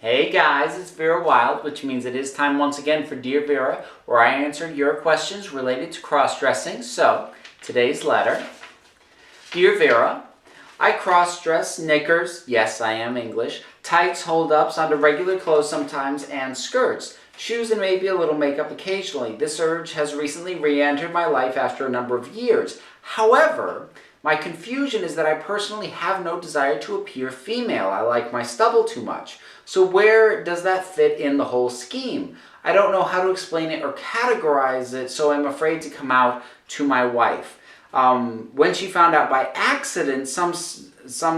Hey guys, it's Vera Wylde, which means it is time once again for Dear Vera, where I answer your questions related to cross-dressing. So, today's letter. Dear Vera, I cross-dress knickers, yes I am English, tights, hold-ups, under regular clothes sometimes, and skirts, shoes and maybe a little makeup occasionally. This urge has recently re-entered my life after a number of years. However, my confusion is that I personally have no desire to appear female. I like my stubble too much. So where does that fit in the whole scheme? I don't know how to explain it or categorize it, so I'm afraid to come out to my wife. When she found out by accident some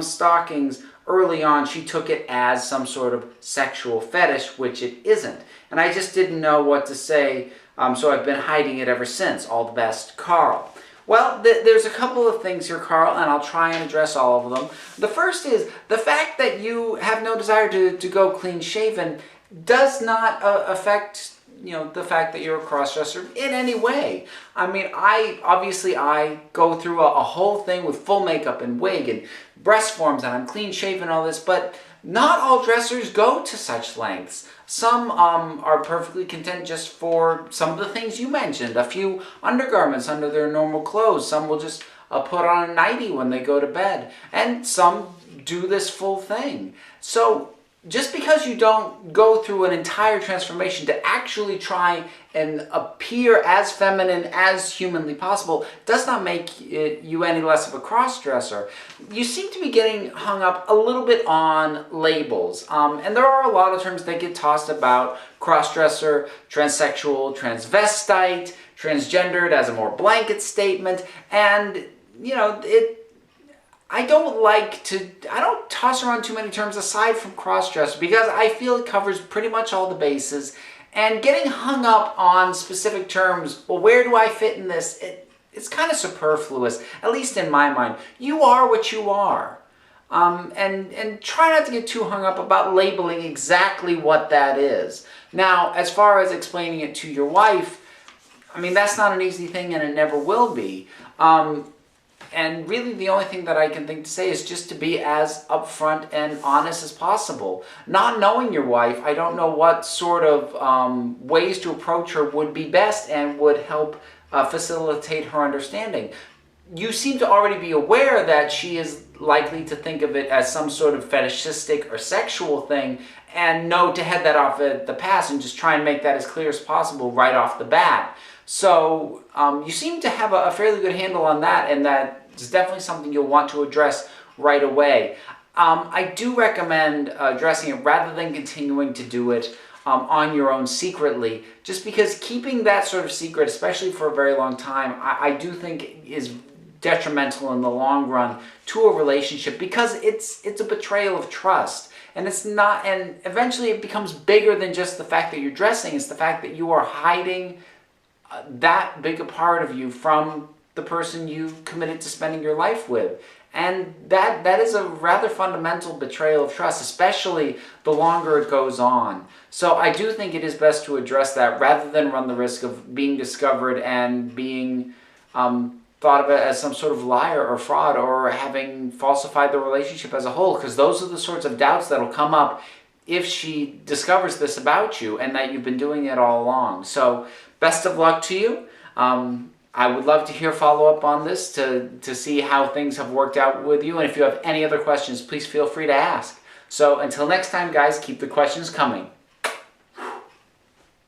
stockings early on, she took it as some sort of sexual fetish, which it isn't. And I just didn't know what to say, so I've been hiding it ever since. All the best, Carl. Well, there's a couple of things here, Carl, and I'll try and address all of them. The first is the fact that you have no desire to go clean-shaven does not affect, the fact that you're a cross-dresser in any way. I mean, I go through a whole thing with full makeup and wig and breast forms, and I'm clean-shaven and all this, but not all dressers go to such lengths. Some are perfectly content just for some of the things you mentioned, a few undergarments under their normal clothes. Some will just put on a nightie when they go to bed, and some do this full thing. So just because you don't go through an entire transformation to actually try and appear as feminine as humanly possible does not make you any less of a cross-dresser. You seem to be getting hung up a little bit on labels. And there are a lot of terms that get tossed about: cross-dresser, transsexual, transvestite, transgendered as a more blanket statement. And, I don't toss around too many terms aside from cross-dresser because I feel it covers pretty much all the bases. And getting hung up on specific terms, well, where do I fit in this? It's kind of superfluous, at least in my mind. You are what you are. And try not to get too hung up about labeling exactly what that is. Now, as far as explaining it to your wife, I mean, that's not an easy thing and it never will be. And really the only thing that I can think to say is just to be as upfront and honest as possible. Not knowing your wife, I don't know what sort of ways to approach her would be best and would help facilitate her understanding. You seem to already be aware that she is likely to think of it as some sort of fetishistic or sexual thing, and know to head that off at the pass and just try and make that as clear as possible right off the bat. So you seem to have a fairly good handle on that, and that is definitely something you'll want to address right away. I do recommend addressing it rather than continuing to do it on your own secretly, just because keeping that sort of secret, especially for a very long time, I do think is detrimental in the long run to a relationship, because it's a betrayal of trust. And it's not, and eventually it becomes bigger than just the fact that you're dressing. It's the fact that you are hiding that big a part of you from the person you've committed to spending your life with. And that is a rather fundamental betrayal of trust, especially the longer it goes on. So I do think it is best to address that rather than run the risk of being discovered and being thought of as some sort of liar or fraud, or having falsified the relationship as a whole, because those are the sorts of doubts that'll come up if she discovers this about you and that you've been doing it all along. So best of luck to you. I would love to hear follow-up on this to see how things have worked out with you. And if you have any other questions, please feel free to ask. So until next time, guys, keep the questions coming.